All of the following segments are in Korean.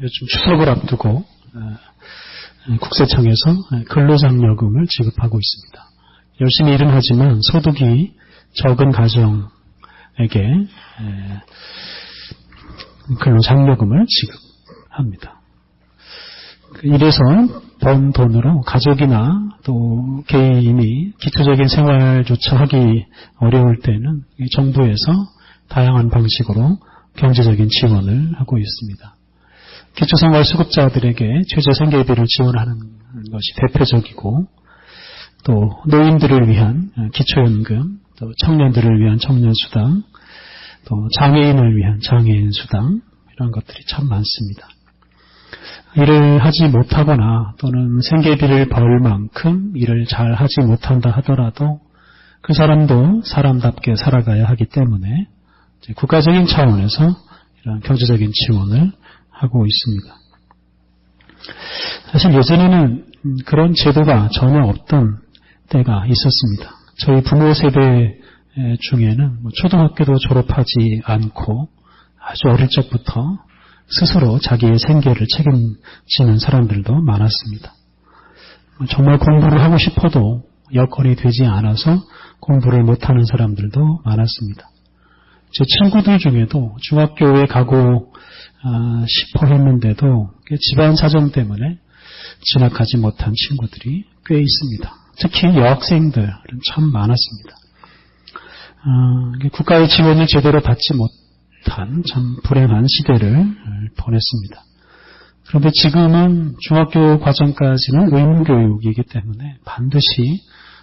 요즘 추석을 앞두고 국세청에서 근로장려금을 지급하고 있습니다. 열심히 일은 하지만 소득이 적은 가정에게 근로장려금을 지급합니다. 이래서 번 돈으로 가족이나 또 개인이 기초적인 생활조차 하기 어려울 때는 정부에서 다양한 방식으로 경제적인 지원을 하고 있습니다. 기초생활수급자들에게 최저생계비를 지원하는 것이 대표적이고, 또 노인들을 위한 기초연금, 또 청년들을 위한 청년수당, 또 장애인을 위한 장애인수당, 이런 것들이 참 많습니다. 일을 하지 못하거나 또는 생계비를 벌 만큼 일을 잘 하지 못한다 하더라도 그 사람도 사람답게 살아가야 하기 때문에 국가적인 차원에서 이런 경제적인 지원을 하고 있습니다. 사실 예전에는 그런 제도가 전혀 없던 때가 있었습니다. 저희 부모 세대 중에는 초등학교도 졸업하지 않고 아주 어릴 적부터 스스로 자기의 생계를 책임지는 사람들도 많았습니다. 정말 공부를 하고 싶어도 여건이 되지 않아서 공부를 못하는 사람들도 많았습니다. 제 친구들 중에도 중학교에 가고 싶어 했는데도 집안 사정 때문에 진학하지 못한 친구들이 꽤 있습니다. 특히 여학생들은 참 많았습니다. 국가의 지원을 제대로 받지 못한 참 불행한 시대를 보냈습니다. 그런데 지금은 중학교 과정까지는 의무교육이기 때문에 반드시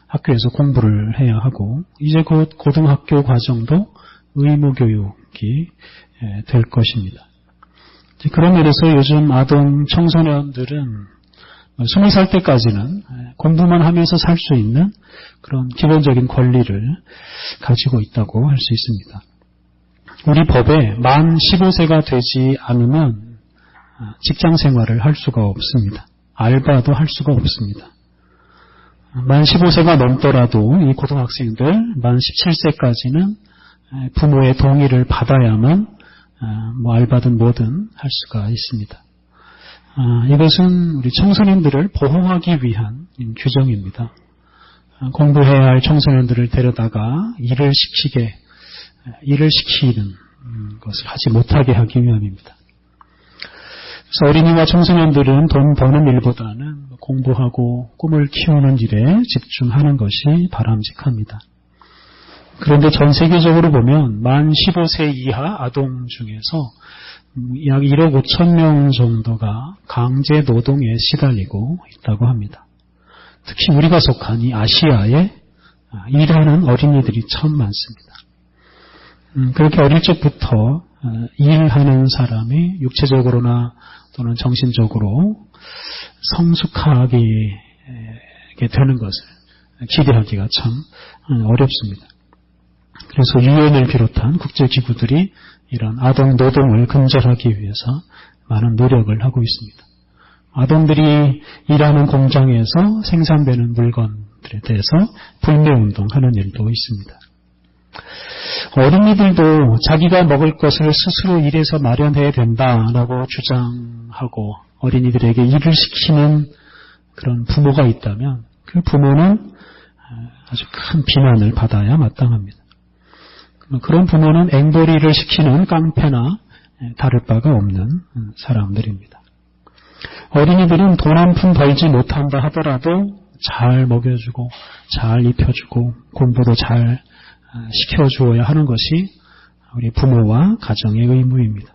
학교에서 공부를 해야 하고, 이제 곧 고등학교 과정도 의무교육이 될 것입니다. 그런 면에서 요즘 아동 청소년들은 20살 때까지는 공부만 하면서 살 수 있는 그런 기본적인 권리를 가지고 있다고 할 수 있습니다. 우리 법에 만 15세가 되지 않으면 직장 생활을 할 수가 없습니다. 알바도 할 수가 없습니다. 만 15세가 넘더라도 이 고등학생들 만 17세까지는 부모의 동의를 받아야만 알바든 뭐든 할 수가 있습니다. 이것은 우리 청소년들을 보호하기 위한 규정입니다. 공부해야 할 청소년들을 데려다가 일을 시키는 것을 하지 못하게 하기 위함입니다. 그래서 어린이와 청소년들은 돈 버는 일보다는 공부하고 꿈을 키우는 일에 집중하는 것이 바람직합니다. 그런데 전 세계적으로 보면 만 15세 이하 아동 중에서 약 1억 5천 명 정도가 강제 노동에 시달리고 있다고 합니다. 특히 우리가 속한 이 아시아에 일하는 어린이들이 참 많습니다. 그렇게 어릴 적부터 일하는 사람이 육체적으로나 또는 정신적으로 성숙하게 되는 것을 기대하기가 참 어렵습니다. 그래서 유엔을 비롯한 국제기구들이 이런 아동 노동을 근절하기 위해서 많은 노력을 하고 있습니다. 아동들이 일하는 공장에서 생산되는 물건들에 대해서 불매운동하는 일도 있습니다. 어린이들도 자기가 먹을 것을 스스로 일해서 마련해야 된다라고 주장하고 어린이들에게 일을 시키는 그런 부모가 있다면 그 부모는 아주 큰 비난을 받아야 마땅합니다. 그런 부모는 앵벌이를 시키는 깡패나 다를 바가 없는 사람들입니다. 어린이들은 돈 한 푼 벌지 못한다 하더라도 잘 먹여주고 잘 입혀주고 공부도 잘 시켜주어야 하는 것이 우리 부모와 가정의 의무입니다.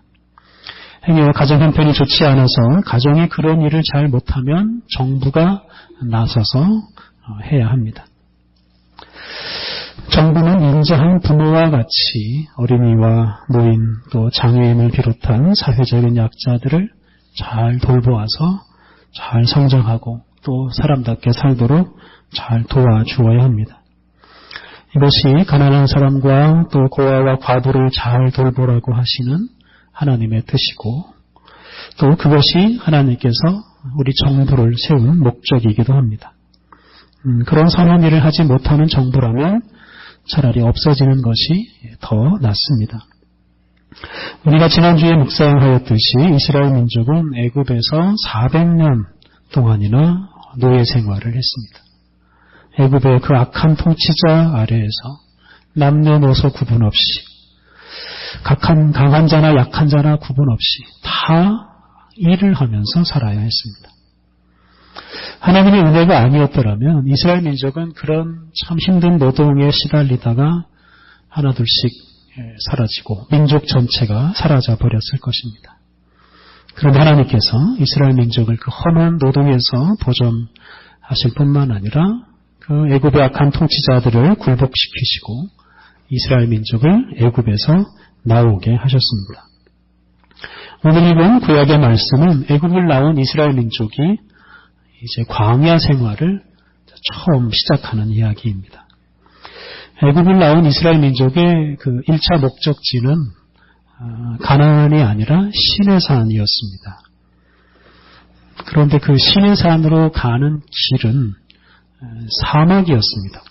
행여와 가정 형편이 좋지 않아서 가정이 그런 일을 잘 못하면 정부가 나서서 해야 합니다. 정부는 인자한 부모와 같이 어린이와 노인 또 장애인을 비롯한 사회적인 약자들을 잘 돌보아서 잘 성장하고 또 사람답게 살도록 잘 도와주어야 합니다. 이것이 가난한 사람과 또 고아와 과부를 잘 돌보라고 하시는 하나님의 뜻이고, 또 그것이 하나님께서 우리 정부를 세운 목적이기도 합니다. 그런 선한 일을 하지 못하는 정부라면 차라리 없어지는 것이 더 낫습니다. 우리가 지난주에 묵상하였듯이 이스라엘 민족은 애굽에서 400년 동안이나 노예 생활을 했습니다. 애굽의 그 악한 통치자 아래에서 남녀노소 구분 없이 강한 자나 약한 자나 구분 없이 다 일을 하면서 살아야 했습니다. 하나님의 은혜가 아니었더라면 이스라엘 민족은 그런 참 힘든 노동에 시달리다가 하나둘씩 사라지고 민족 전체가 사라져 버렸을 것입니다. 그런데 하나님께서 이스라엘 민족을 그 험한 노동에서 보존하실 뿐만 아니라 그 애굽의 악한 통치자들을 굴복시키시고 이스라엘 민족을 애굽에서 나오게 하셨습니다. 오늘 읽은 구약의 말씀은 애굽을 나온 이스라엘 민족이 이제 광야 생활을 처음 시작하는 이야기입니다. 애굽을 나온 이스라엘 민족의 그 1차 목적지는 가나안이 아니라 시내산이었습니다. 그런데 그 시내산으로 가는 길은 사막이었습니다.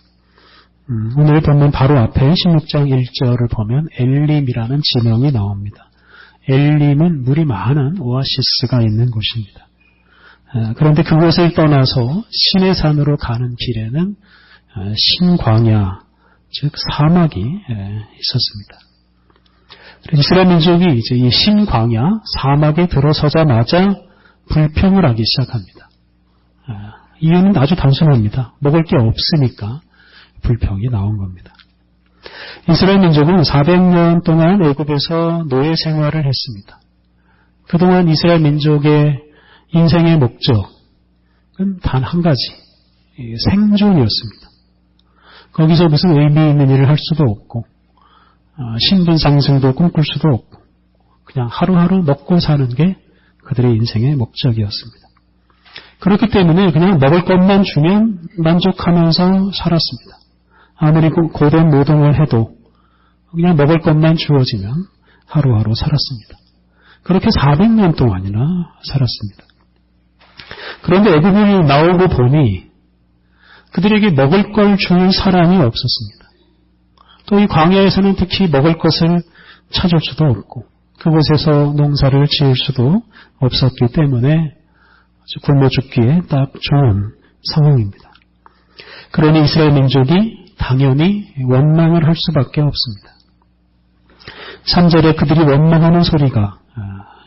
오늘 본문 바로 앞에 16장 1절을 보면 엘림이라는 지명이 나옵니다. 엘림은 물이 많은 오아시스가 있는 곳입니다. 그런데 그곳을 떠나서 시내산으로 가는 길에는 신광야, 즉 사막이 있었습니다. 이스라엘 민족이 이제 이 신광야, 사막에 들어서자마자 불평을 하기 시작합니다. 이유는 아주 단순합니다. 먹을 게 없으니까 불평이 나온 겁니다. 이스라엘 민족은 400년 동안 애굽에서 노예 생활을 했습니다. 그동안 이스라엘 민족의 인생의 목적은 단 한 가지, 생존이었습니다. 거기서 무슨 의미 있는 일을 할 수도 없고 신분 상승도 꿈꿀 수도 없고 그냥 하루하루 먹고 사는 게 그들의 인생의 목적이었습니다. 그렇기 때문에 그냥 먹을 것만 주면 만족하면서 살았습니다. 아무리 고된 노동을 해도 그냥 먹을 것만 주어지면 하루하루 살았습니다. 그렇게 400년 동안이나 살았습니다. 그런데 애굽을 나오고 보니 그들에게 먹을 걸 줄 사람이 없었습니다. 또 이 광야에서는 특히 먹을 것을 찾을 수도 없고 그곳에서 농사를 지을 수도 없었기 때문에 굶어 죽기에 딱 좋은 상황입니다. 그러니 이스라엘 민족이 당연히 원망을 할 수밖에 없습니다. 3절에 그들이 원망하는 소리가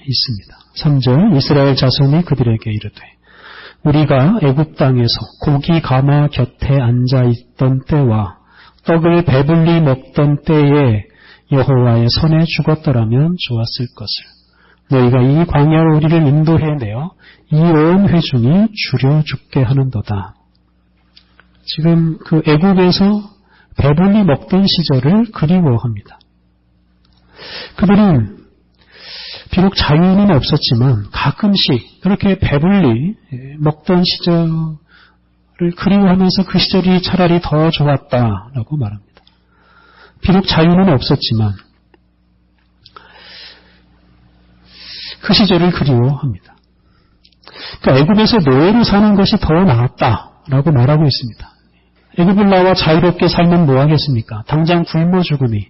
있습니다. 3절 이스라엘 자손이 그들에게 이르되 우리가 애굽 땅에서 고기 가마 곁에 앉아있던 때와 떡을 배불리 먹던 때에 여호와의 손에 죽었더라면 좋았을 것을 너희가 이 광야로 우리를 인도해내어 이 온 회중이 줄여 죽게 하는도다. 지금 그 애굽에서 배불리 먹던 시절을 그리워합니다. 그들은 비록 자유는 없었지만 가끔씩 그렇게 배불리 먹던 시절을 그리워하면서 그 시절이 차라리 더 좋았다라고 말합니다. 비록 자유는 없었지만 그 시절을 그리워합니다. 그러니까 애굽에서 노예로 사는 것이 더 나았다라고 말하고 있습니다. 애굽을 나와 자유롭게 살면 뭐 하겠습니까? 당장 굶어 죽으니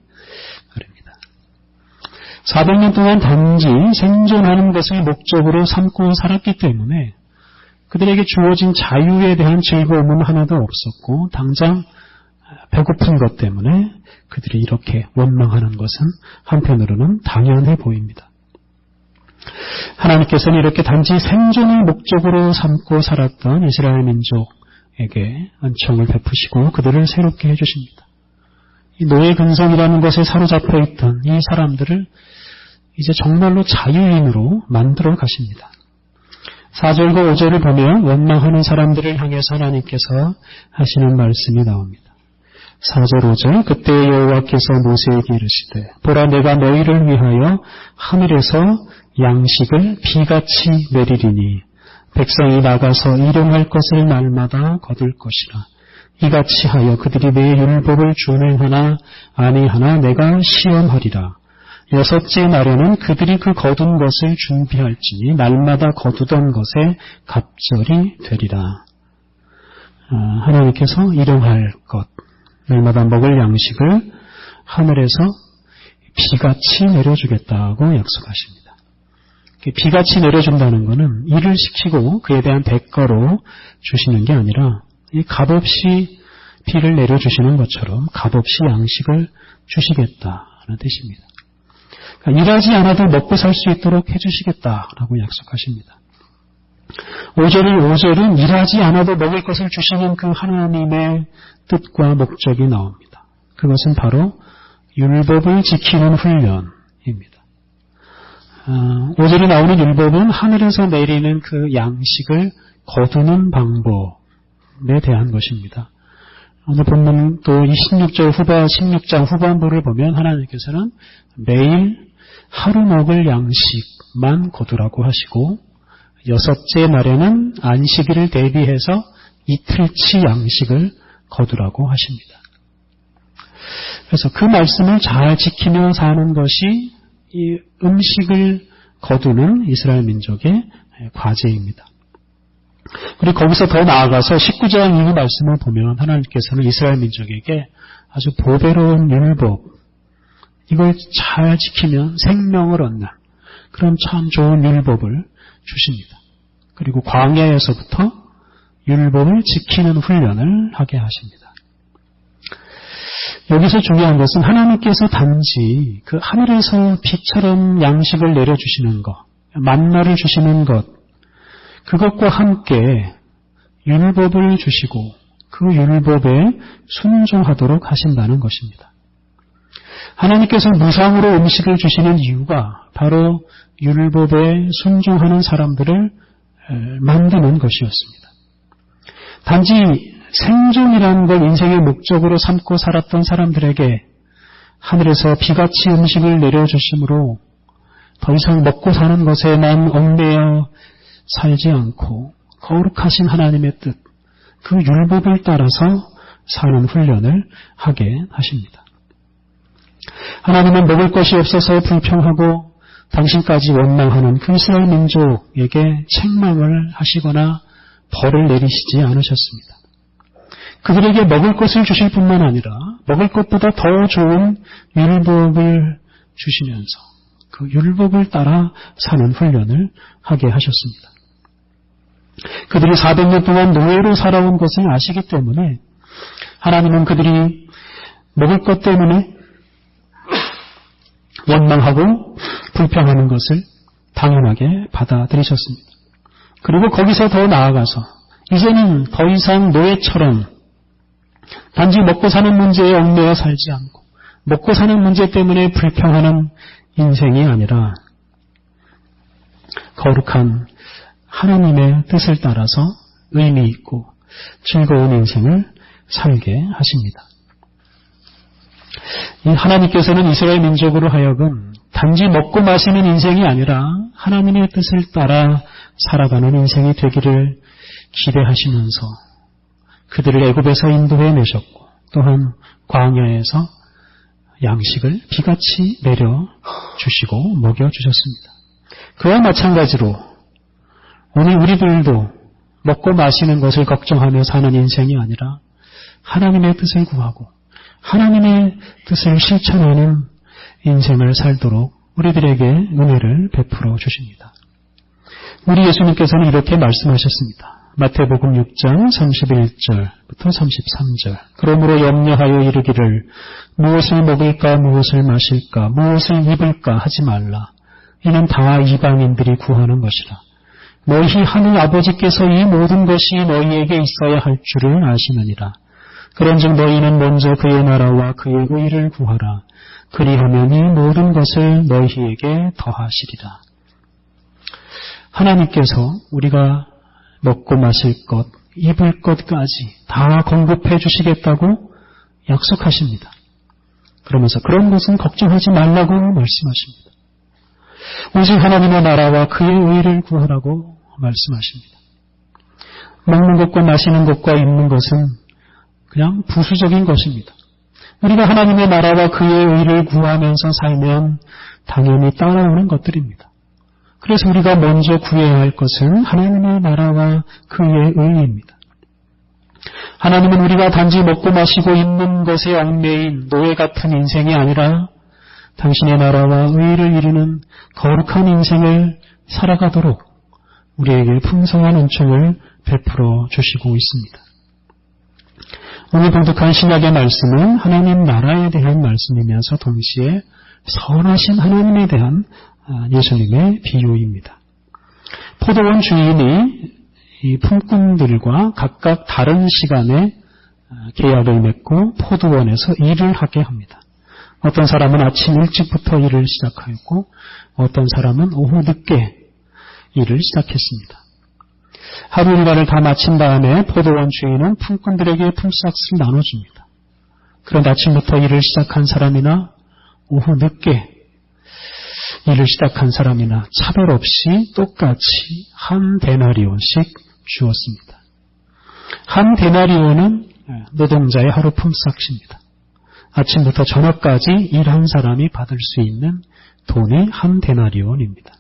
말입니다. 400년 동안 단지 생존하는 것을 목적으로 삼고 살았기 때문에 그들에게 주어진 자유에 대한 즐거움은 하나도 없었고 당장 배고픈 것 때문에 그들이 이렇게 원망하는 것은 한편으로는 당연해 보입니다. 하나님께서는 이렇게 단지 생존을 목적으로 삼고 살았던 이스라엘 민족에게 은총을 베푸시고 그들을 새롭게 해주십니다. 이 노예 근성이라는 것에 사로잡혀 있던 이 사람들을 이제 정말로 자유인으로 만들어 가십니다. 4절과 5절을 보면 원망하는 사람들을 향해서 하나님께서 하시는 말씀이 나옵니다. 4절 5절 그때 여호와께서 모세에게 이르시되 보라 내가 너희를 위하여 하늘에서 양식을 비같이 내리리니 백성이 나가서 일용할 것을 날마다 거둘 것이라. 이같이 하여 그들이 내 율법을 준행하나 아니하나 내가 시험하리라. 여섯째 날에는 그들이 그 거둔 것을 준비할지니 날마다 거두던 것에 갑절이 되리라. 하나님께서 일용할 것, 날마다 먹을 양식을 하늘에서 비같이 내려주겠다고 약속하십니다. 비같이 내려준다는 것은 일을 시키고 그에 대한 대가로 주시는 게 아니라 값없이 비를 내려주시는 것처럼 값없이 양식을 주시겠다는 뜻입니다. 그러니까 일하지 않아도 먹고 살 수 있도록 해주시겠다라고 약속하십니다. 5절은 일하지 않아도 먹을 것을 주시는 그 하나님의 뜻과 목적이 나옵니다. 그것은 바로 율법을 지키는 훈련입니다. 5절에 나오는 율법은 하늘에서 내리는 그 양식을 거두는 방법에 대한 것입니다. 오늘 본문 또 16장 후반부를 보면 하나님께서는 매일 하루 먹을 양식만 거두라고 하시고 여섯째 날에는 안식일을 대비해서 이틀치 양식을 거두라고 하십니다. 그래서 그 말씀을 잘 지키며 사는 것이 이 음식을 거두는 이스라엘 민족의 과제입니다. 그리고 거기서 더 나아가서 19장 이 말씀을 보면 하나님께서는 이스라엘 민족에게 아주 보배로운 율법, 이걸 잘 지키면 생명을 얻는 그런 참 좋은 율법을 주십니다. 그리고 광야에서부터 율법을 지키는 훈련을 하게 하십니다. 여기서 중요한 것은 하나님께서 단지 그 하늘에서 비처럼 양식을 내려주시는 것, 만나를 주시는 것, 그것과 함께 율법을 주시고 그 율법에 순종하도록 하신다는 것입니다. 하나님께서 무상으로 음식을 주시는 이유가 바로 율법에 순종하는 사람들을 만드는 것이었습니다. 단지 생존이라는 걸 인생의 목적으로 삼고 살았던 사람들에게 하늘에서 비같이 음식을 내려주심으로 더 이상 먹고 사는 것에만 얽매여 살지 않고 거룩하신 하나님의 뜻, 그 율법을 따라서 사는 훈련을 하게 하십니다. 하나님은 먹을 것이 없어서 불평하고 당신까지 원망하는 그 이스라엘 민족에게 책망을 하시거나 벌을 내리시지 않으셨습니다. 그들에게 먹을 것을 주실 뿐만 아니라 먹을 것보다 더 좋은 율법을 주시면서 그 율법을 따라 사는 훈련을 하게 하셨습니다. 그들이 400년 동안 노예로 살아온 것을 아시기 때문에 하나님은 그들이 먹을 것 때문에 원망하고 불평하는 것을 당연하게 받아들이셨습니다. 그리고 거기서 더 나아가서 이제는 더 이상 노예처럼 단지 먹고 사는 문제에 얽매여 살지 않고 먹고 사는 문제 때문에 불평하는 인생이 아니라 거룩한 하나님의 뜻을 따라서 의미 있고 즐거운 인생을 살게 하십니다. 이 하나님께서는 이스라엘 민족으로 하여금 단지 먹고 마시는 인생이 아니라 하나님의 뜻을 따라 살아가는 인생이 되기를 기대하시면서 그들을 애굽에서 인도해 내셨고 또한 광야에서 양식을 비같이 내려주시고 먹여주셨습니다. 그와 마찬가지로 오늘 우리들도 먹고 마시는 것을 걱정하며 사는 인생이 아니라 하나님의 뜻을 구하고 하나님의 뜻을 실천하는 인생을 살도록 우리들에게 은혜를 베풀어 주십니다. 우리 예수님께서는 이렇게 말씀하셨습니다. 마태복음 6장 31절부터 33절. 그러므로 염려하여 이르기를 무엇을 먹을까 무엇을 마실까 무엇을 입을까 하지 말라. 이는 다 이방인들이 구하는 것이라. 너희 하늘 아버지께서 이 모든 것이 너희에게 있어야 할 줄을 아시느니라. 그런즉 너희는 먼저 그의 나라와 그의 의를 구하라. 그리하면 이 모든 것을 너희에게 더하시리라. 하나님께서 우리가 먹고 마실 것, 입을 것까지 다 공급해 주시겠다고 약속하십니다. 그러면서 그런 것은 걱정하지 말라고 말씀하십니다. 오직 하나님의 나라와 그의 의를 구하라고 말씀하십니다. 먹는 것과 마시는 것과 입는 것은 그냥 부수적인 것입니다. 우리가 하나님의 나라와 그의 의를 구하면서 살면 당연히 따라오는 것들입니다. 그래서 우리가 먼저 구해야 할 것은 하나님의 나라와 그의 의입니다. 하나님은 우리가 단지 먹고 마시고 입는 것에 얽매인 노예 같은 인생이 아니라 당신의 나라와 의를 이루는 거룩한 인생을 살아가도록 우리에게 풍성한 은총을 베풀어 주시고 있습니다. 오늘 봉독한 신약의 말씀은 하나님 나라에 대한 말씀이면서 동시에 선하신 하나님에 대한 예수님의 비유입니다. 포도원 주인이 이 품꾼들과 각각 다른 시간에 계약을 맺고 포도원에서 일을 하게 합니다. 어떤 사람은 아침 일찍부터 일을 시작하였고 어떤 사람은 오후 늦게 일을 시작했습니다. 하루 일과를 다 마친 다음에 포도원 주인은 품꾼들에게 품삯을 나눠줍니다. 그런데 아침부터 일을 시작한 사람이나 오후 늦게 일을 시작한 사람이나 차별 없이 똑같이 한 데나리온씩 주었습니다. 한 데나리온은 노동자의 하루 품삯입니다. 아침부터 저녁까지 일한 사람이 받을 수 있는 돈이 한 데나리온입니다.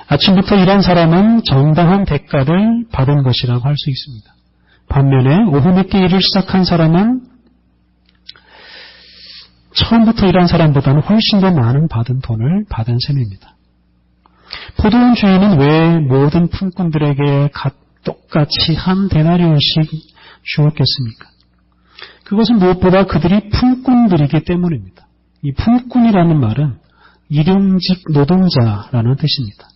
아침부터 일한 사람은 정당한 대가를 받은 것이라고 할 수 있습니다. 반면에 오후 늦게 일을 시작한 사람은 처음부터 일한 사람보다는 훨씬 더 많은 받은 돈을 받은 셈입니다. 포도원 주인은 왜 모든 품꾼들에게 똑같이 한 데나리온씩 주었겠습니까? 그것은 무엇보다 그들이 품꾼들이기 때문입니다. 이 품꾼이라는 말은 일용직 노동자라는 뜻입니다.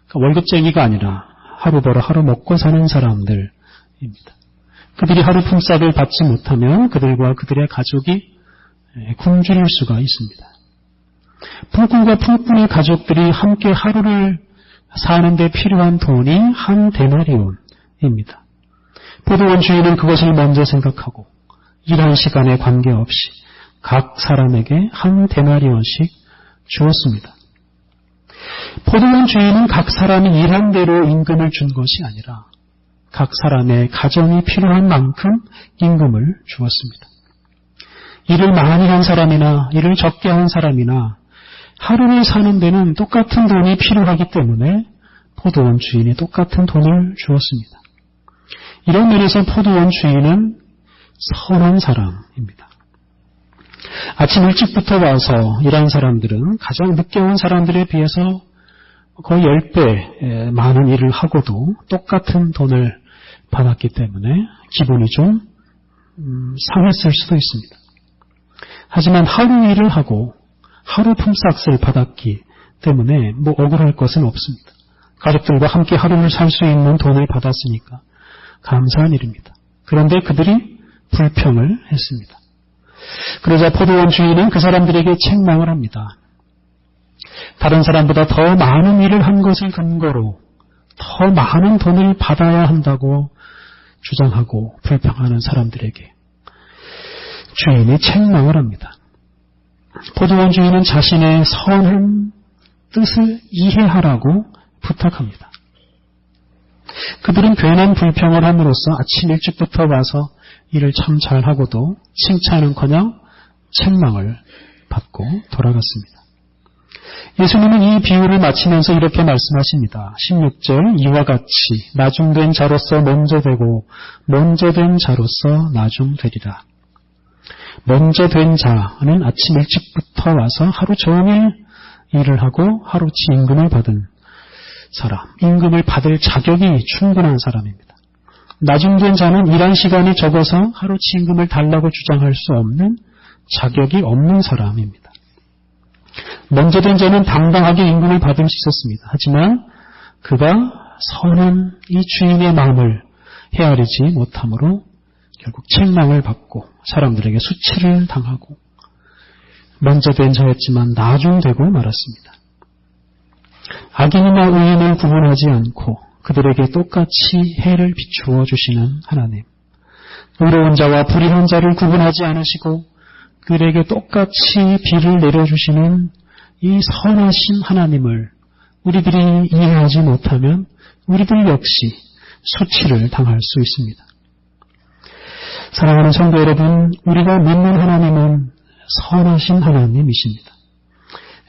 그러니까 월급쟁이가 아니라 하루 벌어 하루 먹고 사는 사람들입니다. 그들이 하루 품삯을 받지 못하면 그들과 그들의 가족이 굶주릴 수가 있습니다. 품꾼과 품꾼의 가족들이 함께 하루를 사는 데 필요한 돈이 한 데나리온입니다. 포도원 주인은 그것을 먼저 생각하고 일한 시간에 관계없이 각 사람에게 한 데나리온씩 주었습니다. 포도원 주인은 각 사람이 일한 대로 임금을 준 것이 아니라 각 사람의 가정이 필요한 만큼 임금을 주었습니다. 일을 많이 한 사람이나 일을 적게 한 사람이나 하루를 사는 데는 똑같은 돈이 필요하기 때문에 포도원 주인이 똑같은 돈을 주었습니다. 이런 면에서 포도원 주인은 선한 사람입니다. 아침 일찍부터 와서 일한 사람들은 가장 늦게 온 사람들에 비해서 거의 10배 많은 일을 하고도 똑같은 돈을 받았기 때문에 기분이 좀 상했을 수도 있습니다. 하지만 하루 일을 하고 하루 품삯을 받았기 때문에 억울할 것은 없습니다. 가족들과 함께 하루를 살 수 있는 돈을 받았으니까 감사한 일입니다. 그런데 그들이 불평을 했습니다. 그러자 포도원 주인은 그 사람들에게 책망을 합니다. 다른 사람보다 더 많은 일을 한 것을 근거로 더 많은 돈을 받아야 한다고 주장하고 불평하는 사람들에게 주인이 책망을 합니다. 포도원 주인은 자신의 선한 뜻을 이해하라고 부탁합니다. 그들은 괜한 불평을 함으로써 아침 일찍부터 와서 일을 참 잘하고도 칭찬은커녕 책망을 받고 돌아갔습니다. 예수님은 이 비유를 마치면서 이렇게 말씀하십니다. 16절 이와 같이 나중된 자로서 먼저 되고 먼저 된 자로서 나중되리라. 먼저 된 자는 아침 일찍부터 와서 하루 종일 일을 하고 하루치 임금을 받은 사람, 임금을 받을 자격이 충분한 사람입니다. 나중된 자는 일한 시간이 적어서 하루치 임금을 달라고 주장할 수 없는 자격이 없는 사람입니다. 먼저 된 자는 당당하게 임금을 받을 수 있었습니다. 하지만 그가 선한 이 주인의 마음을 헤아리지 못함으로 결국 책망을 받고 사람들에게 수치를 당하고 먼저 된 자였지만 나중되고 말았습니다. 악인이나 의인을 구분하지 않고 그들에게 똑같이 해를 비추어 주시는 하나님, 의로운 자와 불의한 자를 구분하지 않으시고 그들에게 똑같이 비를 내려주시는 이 선하신 하나님을 우리들이 이해하지 못하면 우리들 역시 수치를 당할 수 있습니다. 사랑하는 성도 여러분, 우리가 믿는 하나님은 선하신 하나님이십니다.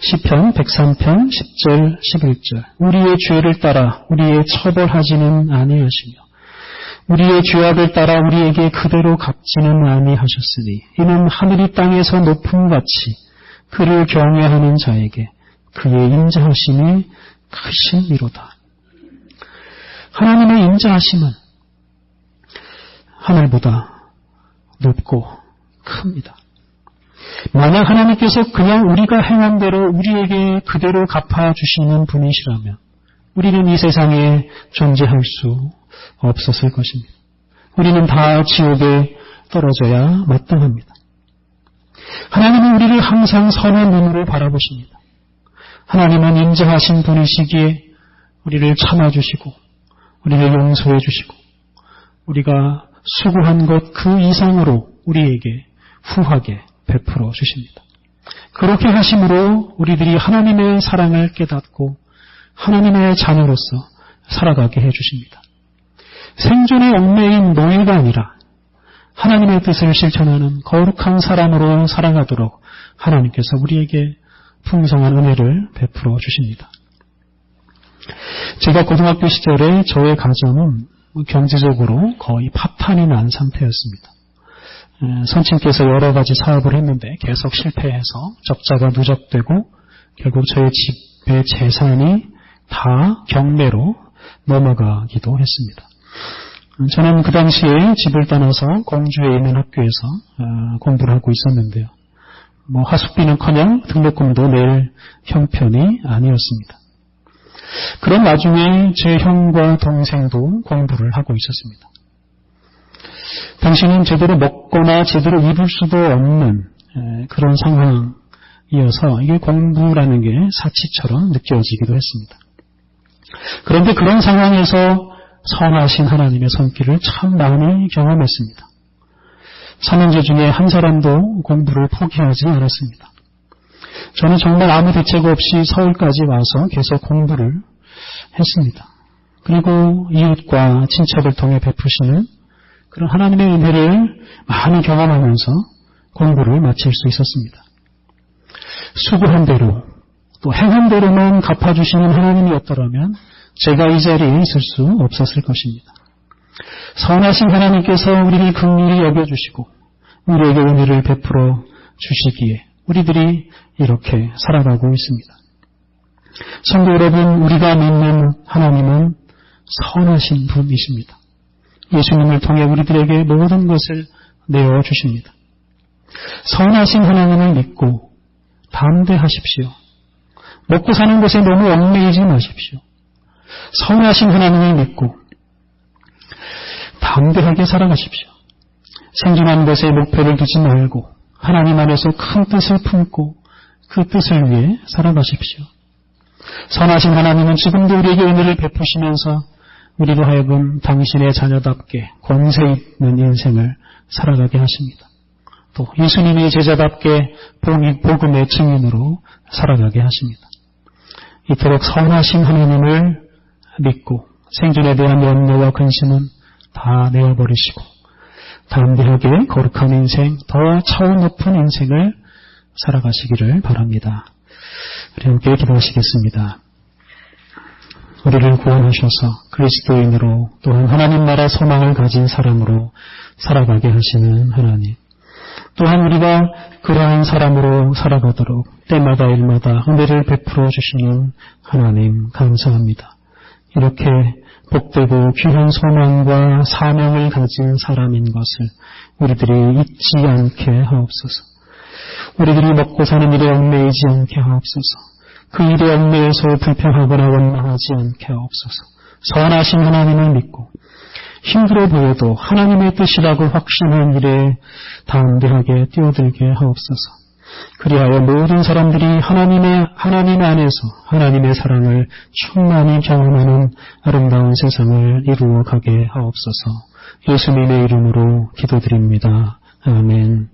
시편 103편 10절 11절 우리의 죄를 따라 우리의 처벌하지는 아니하시며 우리의 죄악을 따라 우리에게 그대로 갚지는 아니하셨으니 이는 하늘이 땅에서 높음같이 그를 경외하는 자에게 그의 인자하심이 크심이로다. 하나님의 인자하심은 하늘보다 높고 큽니다. 만약 하나님께서 그냥 우리가 행한 대로 우리에게 그대로 갚아주시는 분이시라면 우리는 이 세상에 존재할 수 없었을 것입니다. 우리는 다 지옥에 떨어져야 마땅합니다. 하나님은 우리를 항상 선한 눈으로 바라보십니다. 하나님은 인자하신 분이시기에 우리를 참아주시고 우리를 용서해 주시고 우리가 수고한 것 그 이상으로 우리에게 후하게 베풀어 주십니다. 그렇게 하심으로 우리들이 하나님의 사랑을 깨닫고 하나님의 자녀로서 살아가게 해주십니다. 생존의 얽매인 노예가 아니라 하나님의 뜻을 실천하는 거룩한 사람으로 살아가도록 하나님께서 우리에게 풍성한 은혜를 베풀어 주십니다. 제가 고등학교 시절에 저의 가정은 경제적으로 거의 파탄이 난 상태였습니다. 선친께서 여러 가지 사업을 했는데 계속 실패해서 적자가 누적되고 결국 저의 집의 재산이 다 경매로 넘어가기도 했습니다. 저는 그 당시에 집을 떠나서 공주에 있는 학교에서 공부를 하고 있었는데요. 하숙비는커녕 등록금도 낼 형편이 아니었습니다. 그런 와중에 제 형과 동생도 공부를 하고 있었습니다. 당시는 제대로 먹거나 제대로 입을 수도 없는 그런 상황이어서 이게 공부라는 게 사치처럼 느껴지기도 했습니다. 그런데 그런 상황에서 선하신 하나님의 손길을 참 많이 경험했습니다. 삼형제 중에 한 사람도 공부를 포기하지 않았습니다. 저는 정말 아무 대책 없이 서울까지 와서 계속 공부를 했습니다. 그리고 이웃과 친척을 통해 베푸시는 그런 하나님의 은혜를 많이 경험하면서 공부를 마칠 수 있었습니다. 수고한 대로 또 행한 대로만 갚아주시는 하나님이었더라면 제가 이 자리에 있을 수 없었을 것입니다. 선하신 하나님께서 우리를 긍휼히 여겨주시고 우리에게 은혜를 베풀어 주시기에 우리들이 이렇게 살아가고 있습니다. 성도 여러분, 우리가 믿는 하나님은 선하신 분이십니다. 예수님을 통해 우리들에게 모든 것을 내어주십니다. 선하신 하나님을 믿고 담대하십시오. 먹고 사는 것에 너무 얽매이지 마십시오. 선하신 하나님을 믿고 담대하게 살아가십시오. 생존하는 것에 목표를 두지 말고 하나님 안에서 큰 뜻을 품고 그 뜻을 위해 살아가십시오. 선하신 하나님은 지금도 우리에게 은혜를 베푸시면서 우리로 하여금 당신의 자녀답게 권세 있는 인생을 살아가게 하십니다. 또 예수님의 제자답게 복음의 증인으로 살아가게 하십니다. 이토록 선하신 하나님을 믿고 생존에 대한 염려와 근심은 다 내어버리시고 담대하게 거룩한 인생, 더 차원 높은 인생을 살아가시기를 바랍니다. 우리 함께 기도하시겠습니다. 우리를 구원하셔서 그리스도인으로 또한 하나님 나라 소망을 가진 사람으로 살아가게 하시는 하나님, 또한 우리가 그러한 사람으로 살아가도록 때마다 일마다 은혜를 베풀어 주시는 하나님 감사합니다. 이렇게 복되고 귀한 소망과 사명을 가진 사람인 것을 우리들이 잊지 않게 하옵소서. 우리들이 먹고 사는 일에 얽매이지 않게 하옵소서. 그 일에 얽매여서 불평하거나 원망하지 않게 하옵소서. 선하신 하나님을 믿고 힘들어 보여도 하나님의 뜻이라고 확신한 일에 담대하게 뛰어들게 하옵소서. 그리하여 모든 사람들이 하나님 안에서 하나님의 사랑을 충만히 경험하는 아름다운 세상을 이루어 가게 하옵소서. 예수님의 이름으로 기도드립니다. 아멘.